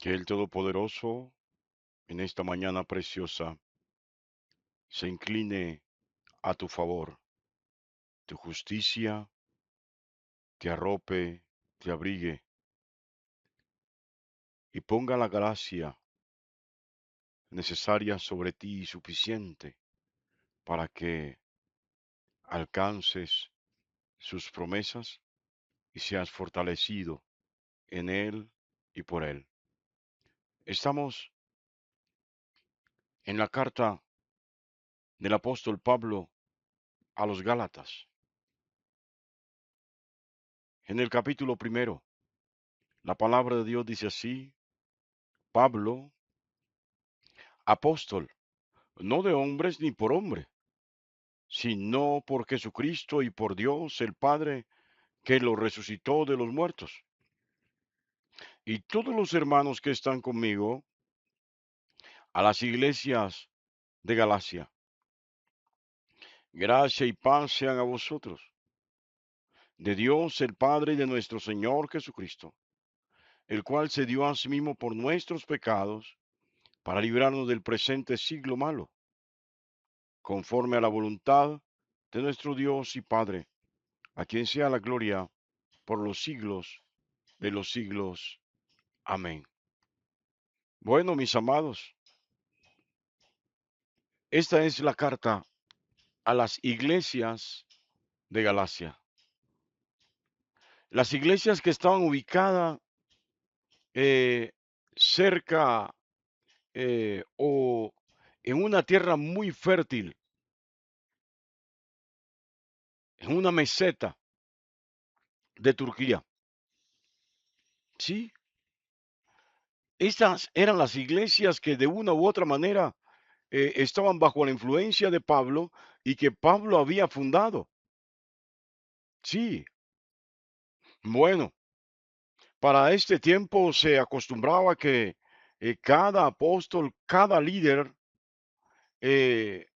Que el Todopoderoso en esta mañana preciosa se incline a tu favor, tu justicia te arrope, te abrigue y ponga la gracia necesaria sobre ti y suficiente para que alcances sus promesas y seas fortalecido en Él y por Él. Estamos en la carta del apóstol Pablo a los Gálatas, en el capítulo primero. La palabra de Dios dice así: Pablo, apóstol, no de hombres ni por hombre, sino por Jesucristo y por Dios el Padre, que lo resucitó de los muertos. Y todos los hermanos que están conmigo, a las iglesias de Galacia, gracia y paz sean a vosotros, de Dios el Padre y de nuestro Señor Jesucristo, el cual se dio a sí mismo por nuestros pecados, para librarnos del presente siglo malo, conforme a la voluntad de nuestro Dios y Padre, a quien sea la gloria por los siglos de los siglos. Amén. Bueno, mis amados, esta es la carta a las iglesias de Galacia. Las iglesias que estaban ubicadas eh, cerca o en una tierra muy fértil, en una meseta de Turquía. Sí, estas eran las iglesias que de una u otra manera estaban bajo la influencia de Pablo y que Pablo había fundado. Sí, bueno, para este tiempo se acostumbraba que cada apóstol, cada líder eh,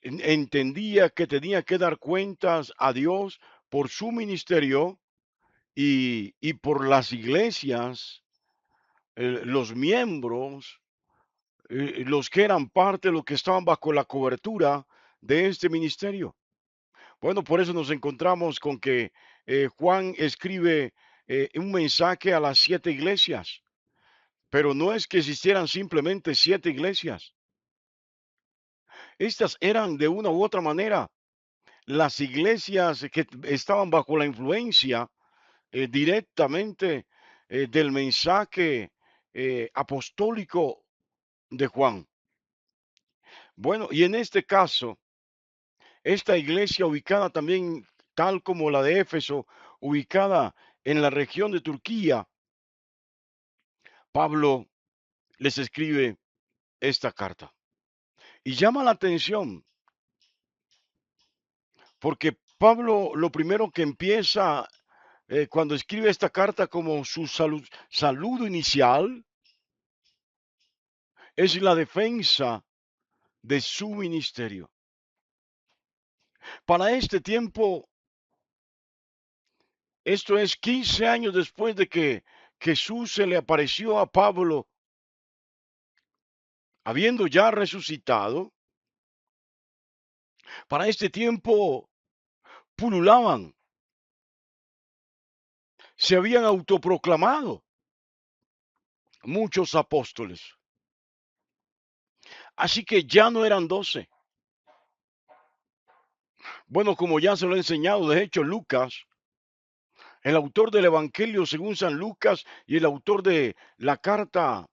entendía que tenía que dar cuentas a Dios por su ministerio y por las iglesias, los miembros, los que eran parte, los que estaban bajo la cobertura de este ministerio. Bueno, por eso nos encontramos con que Juan escribe un mensaje a las 7 iglesias, pero no es que existieran simplemente 7 iglesias. Estas eran de una u otra manera las iglesias que estaban bajo la influencia directamente del mensaje apostólico de Juan. Bueno, y en este caso, esta iglesia ubicada también, tal como la de Éfeso, ubicada en la región de Turquía, Pablo les escribe esta carta. Y llama la atención porque Pablo lo primero que empieza cuando escribe esta carta como su saludo inicial es la defensa de su ministerio. Para este tiempo, esto es 15 años después de que Jesús se le apareció a Pablo, habiendo ya resucitado, para este tiempo pululaban, se habían autoproclamado muchos apóstoles. Así que ya no eran 12. Bueno, como ya se lo he enseñado, de hecho, Lucas, el autor del Evangelio según San Lucas y el autor de la carta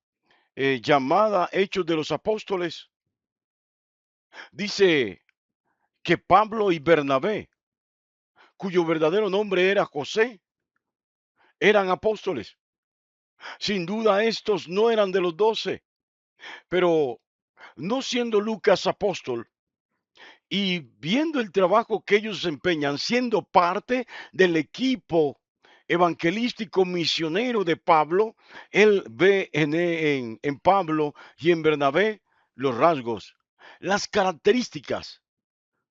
llamada Hechos de los Apóstoles, dice que Pablo y Bernabé, cuyo verdadero nombre era José, eran apóstoles. Sin duda estos no eran de los 12, pero no siendo Lucas apóstol y viendo el trabajo que ellos desempeñan, siendo parte del equipo evangelístico misionero de Pablo, él ve en Pablo y en Bernabé los rasgos, las características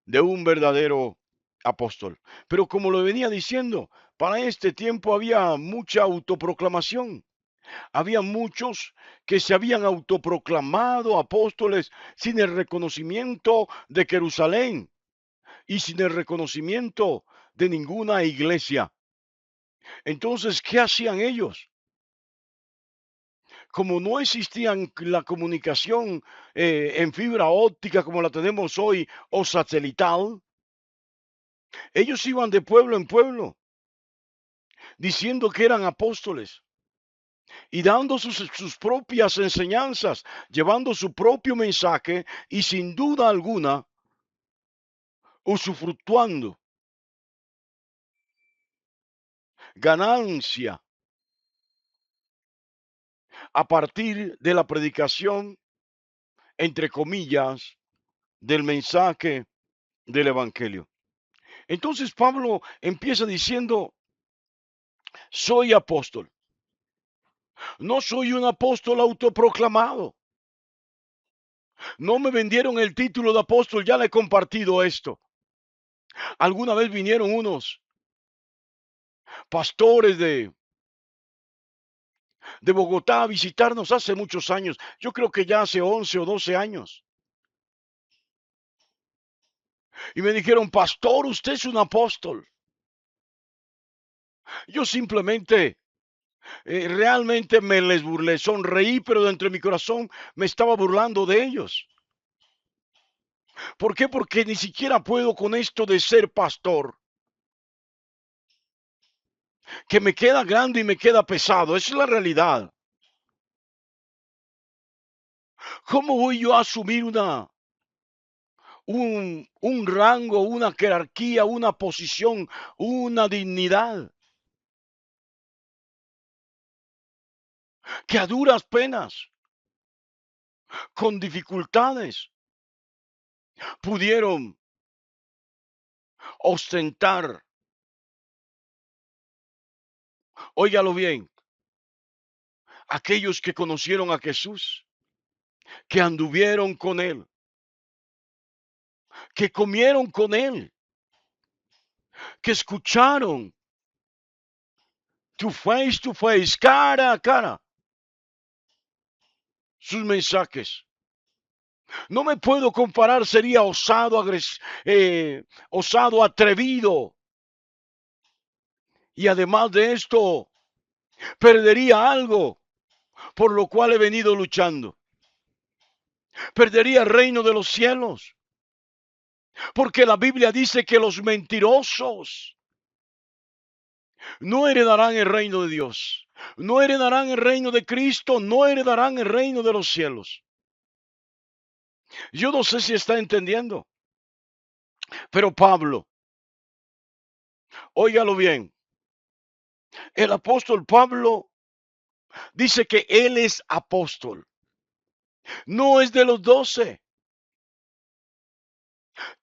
de un verdadero apóstol. Pero como lo venía diciendo, para este tiempo había mucha autoproclamación. Había muchos que se habían autoproclamado apóstoles sin el reconocimiento de Jerusalén y sin el reconocimiento de ninguna iglesia. Entonces, ¿qué hacían ellos? Como no existían la comunicación en fibra óptica como la tenemos hoy o satelital, ellos iban de pueblo en pueblo diciendo que eran apóstoles y dando sus propias enseñanzas, llevando su propio mensaje y sin duda alguna usufructuando ganancia a partir de la predicación, entre comillas, del mensaje del Evangelio. Entonces Pablo empieza diciendo, soy apóstol. No soy un apóstol autoproclamado. No me vendieron el título de apóstol, ya le he compartido esto. Alguna vez vinieron unos pastores de Bogotá a visitarnos hace muchos años. Yo creo que ya hace 11 o 12 años. Y me dijeron, pastor, usted es un apóstol. Yo simplemente, realmente me les burlé, sonreí, pero dentro de mi corazón me estaba burlando de ellos. ¿Por qué? Porque ni siquiera puedo con esto de ser pastor, que me queda grande y me queda pesado. Esa es la realidad. ¿Cómo voy yo a asumir un rango, una jerarquía, una posición, una dignidad que a duras penas, con dificultades, pudieron ostentar? Óigalo bien, aquellos que conocieron a Jesús, que anduvieron con Él, que comieron con Él, que escucharon to face, cara a cara, sus mensajes. No me puedo comparar, sería osado, osado, atrevido. Y además de esto, perdería algo por lo cual he venido luchando. Perdería el reino de los cielos. Porque la Biblia dice que los mentirosos no heredarán el reino de Dios. No heredarán el reino de Cristo. No heredarán el reino de los cielos. Yo no sé si está entendiendo. Pero Pablo, óigalo bien. El apóstol Pablo dice que él es apóstol. No es de los 12.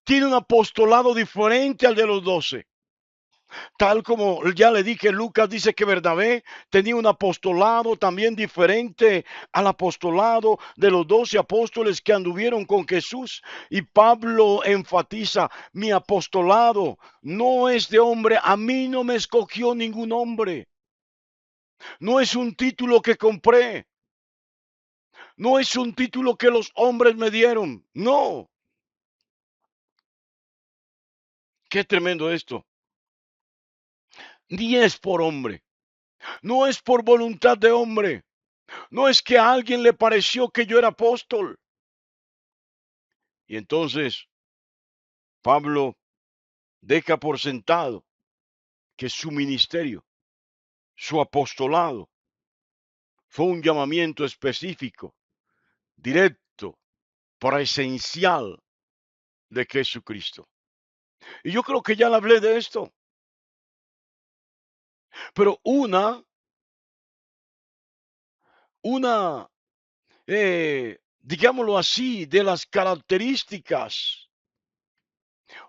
Tiene un apostolado diferente al de los 12. Tal como ya le dije, Lucas dice que Bernabé tenía un apostolado también diferente al apostolado de los 12 apóstoles que anduvieron con Jesús. Y Pablo enfatiza, mi apostolado no es de hombre, a mí no me escogió ningún hombre. No es un título que compré, no es un título que los hombres me dieron, no. Qué tremendo esto. Ni es por hombre, no es por voluntad de hombre. No es que a alguien le pareció que yo era apóstol. Y entonces Pablo deja por sentado que su ministerio, su apostolado, fue un llamamiento específico, directo, para esencial de Jesucristo. Y yo creo que ya le hablé de esto, pero una, digámoslo así, de las características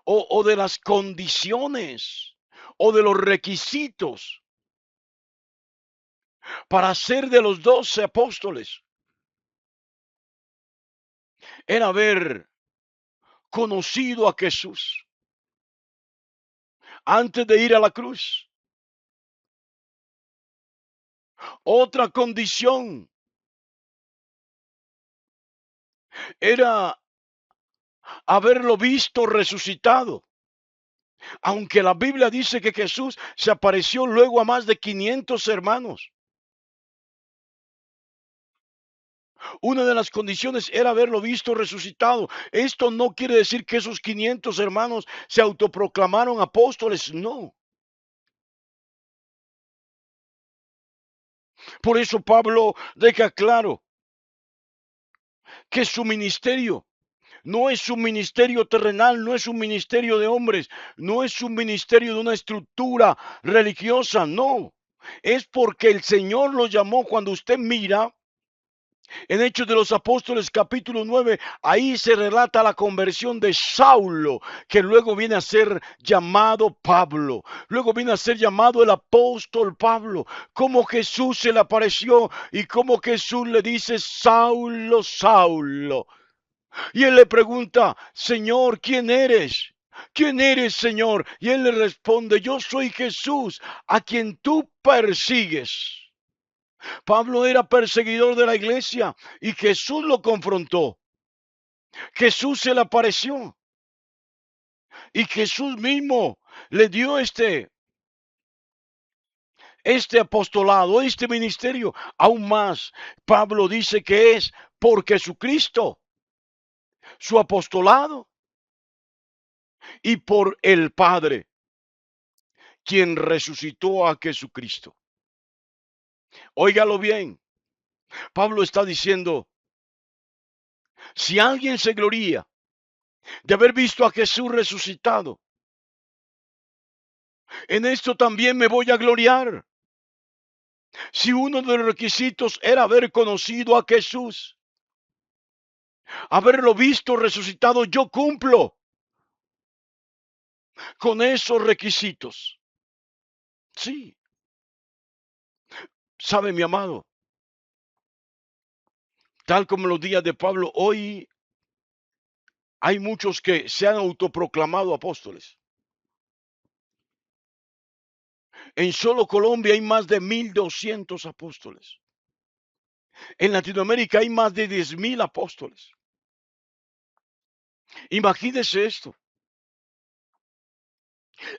o de las condiciones o de los requisitos para ser de los 12 apóstoles era haber conocido a Jesús antes de ir a la cruz. Otra condición era haberlo visto resucitado. Aunque la Biblia dice que Jesús se apareció luego a más de 500 hermanos. Una de las condiciones era haberlo visto resucitado. Esto no quiere decir que esos 500 hermanos se autoproclamaron apóstoles, no. Por eso Pablo deja claro que su ministerio no es un ministerio terrenal, no es un ministerio de hombres, no es un ministerio de una estructura religiosa, no. Es porque el Señor lo llamó. Cuando usted mira en Hechos de los Apóstoles capítulo 9, ahí se relata la conversión de Saulo, que luego viene a ser llamado Pablo, luego viene a ser llamado el apóstol Pablo, como Jesús se le apareció y como Jesús le dice, Saulo, Saulo. Y él le pregunta, Señor, ¿quién eres? ¿Quién eres, Señor? Y él le responde, yo soy Jesús, a quien tú persigues. Pablo era perseguidor de la iglesia y Jesús lo confrontó. Jesús se le apareció y Jesús mismo le dio este apostolado, este ministerio. Aún más, Pablo dice que es por Jesucristo, su apostolado, y por el Padre, quien resucitó a Jesucristo. Óigalo bien, Pablo está diciendo, si alguien se gloría de haber visto a Jesús resucitado, en esto también me voy a gloriar. Si uno de los requisitos era haber conocido a Jesús, haberlo visto resucitado, yo cumplo con esos requisitos. Sí, sabe mi amado, tal como en los días de Pablo, hoy hay muchos que se han autoproclamado apóstoles. En solo Colombia hay más de 1,200 apóstoles. En Latinoamérica hay más de 10,000 apóstoles. Imagínese esto.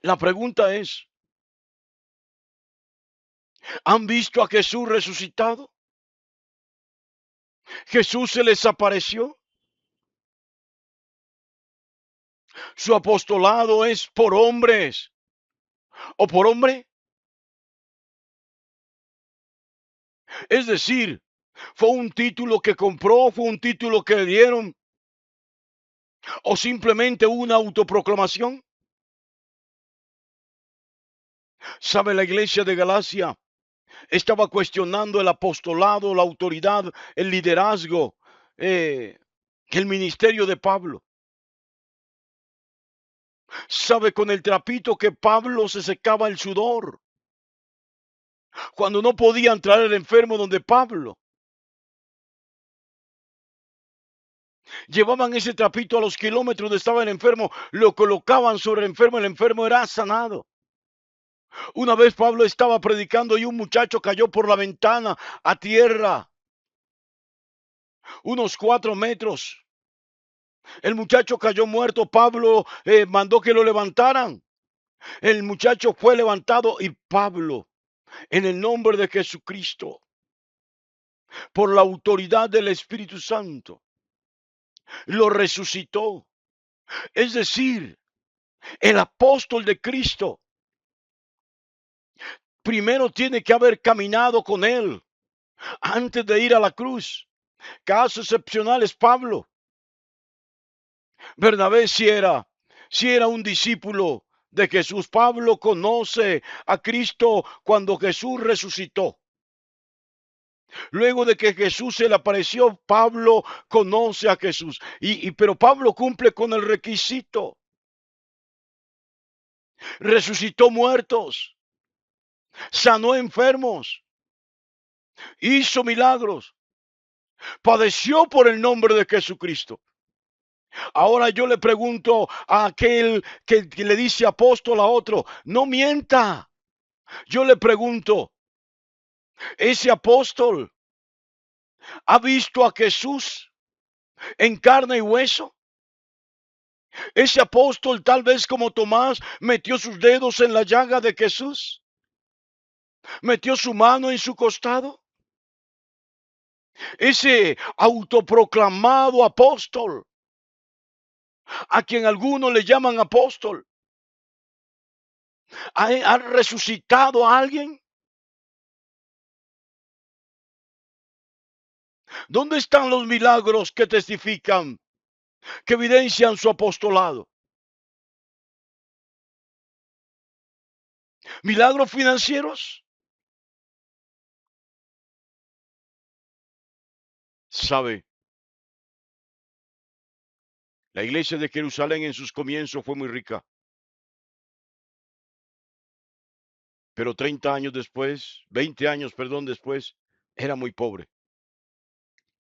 La pregunta es, ¿han visto a Jesús resucitado? ¿Jesús se les apareció? ¿Su apostolado es por hombres o por hombre? Es decir, ¿fue un título que compró, fue un título que le dieron o simplemente una autoproclamación? ¿Sabe? La iglesia de Galacia estaba cuestionando el apostolado, la autoridad, el liderazgo, el ministerio de Pablo. ¿Sabe? Con el trapito que Pablo se secaba el sudor, cuando no podía entrar el enfermo donde Pablo. Llevaban ese trapito a los kilómetros donde estaba el enfermo, lo colocaban sobre el enfermo era sanado. Una vez Pablo estaba predicando y un muchacho cayó por la ventana a tierra, unos 4 metros. El muchacho cayó muerto. Pablo mandó que lo levantaran. El muchacho fue levantado y Pablo, en el nombre de Jesucristo, por la autoridad del Espíritu Santo, lo resucitó. Es decir, el apóstol de Cristo primero tiene que haber caminado con él antes de ir a la cruz. Caso excepcional es Pablo. Bernabé si era un discípulo de Jesús. Pablo conoce a Cristo cuando Jesús resucitó. Luego de que Jesús se le apareció, Pablo conoce a Jesús. Pero Pablo cumple con el requisito. Resucitó muertos, sanó enfermos, hizo milagros, padeció por el nombre de Jesucristo. Ahora yo le pregunto a aquel que le dice apóstol a otro, no mienta. Yo le pregunto, Ese apóstol ha visto a Jesús en carne y hueso. Ese apóstol, tal vez como Tomás, metió sus dedos en la llaga de Jesús, metió su mano en su costado. Ese autoproclamado apóstol, a quien algunos le llaman apóstol, ¿ha resucitado a alguien? ¿Dónde están los milagros que testifican, que evidencian su apostolado? ¿Milagros financieros? ¿Sabe? La iglesia de Jerusalén en sus comienzos fue muy rica, pero 30 años después, 20 años, perdón, después, era muy pobre,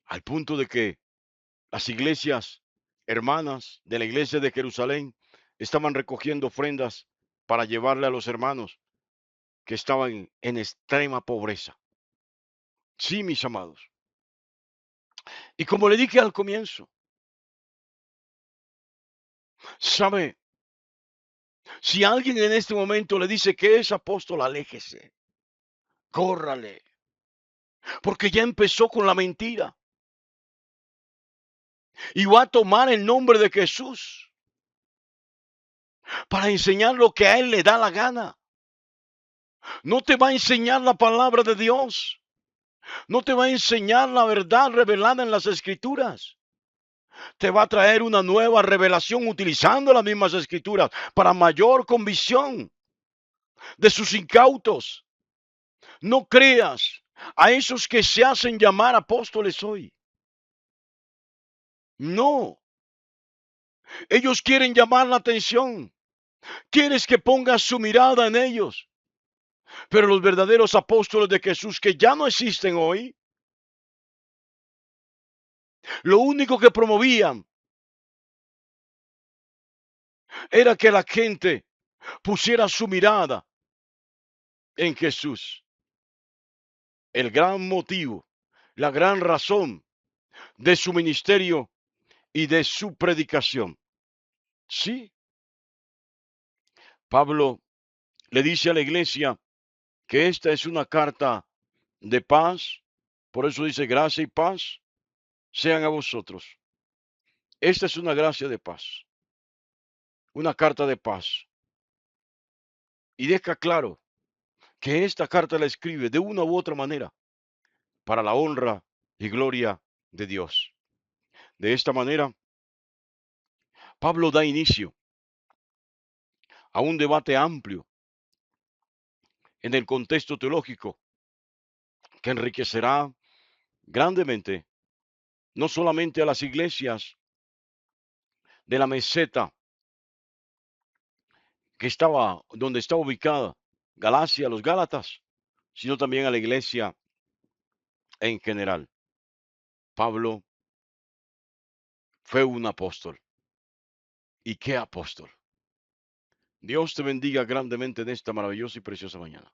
al punto de que las iglesias hermanas de la iglesia de Jerusalén estaban recogiendo ofrendas para llevarle a los hermanos que estaban en extrema pobreza. Sí, mis amados. Y como le dije al comienzo, ¿sabe? Si alguien en este momento le dice que es apóstol, aléjese, córrale, porque ya empezó con la mentira y va a tomar el nombre de Jesús para enseñar lo que a él le da la gana. No te va a enseñar la palabra de Dios. No te va a enseñar la verdad revelada en las escrituras. Te va a traer una nueva revelación utilizando las mismas escrituras para mayor convicción de sus incautos. No creas a esos que se hacen llamar apóstoles hoy. No, ellos quieren llamar la atención. Quieres que pongas su mirada en ellos. Pero los verdaderos apóstoles de Jesús que ya no existen hoy, lo único que promovían era que la gente pusiera su mirada en Jesús. El gran motivo, la gran razón de su ministerio y de su predicación. Sí, Pablo le dice a la iglesia que esta es una carta de paz, por eso dice gracia y paz sean a vosotros. Esta es una gracia de paz, una carta de paz. Y deja claro que esta carta la escribe de una u otra manera para la honra y gloria de Dios. De esta manera, Pablo da inicio a un debate amplio en el contexto teológico que enriquecerá grandemente no solamente a las iglesias de la meseta que estaba donde estaba ubicada Galacia, los Gálatas, sino también a la iglesia en general. Pablo fue un apóstol. ¿Y qué apóstol? Dios te bendiga grandemente en esta maravillosa y preciosa mañana.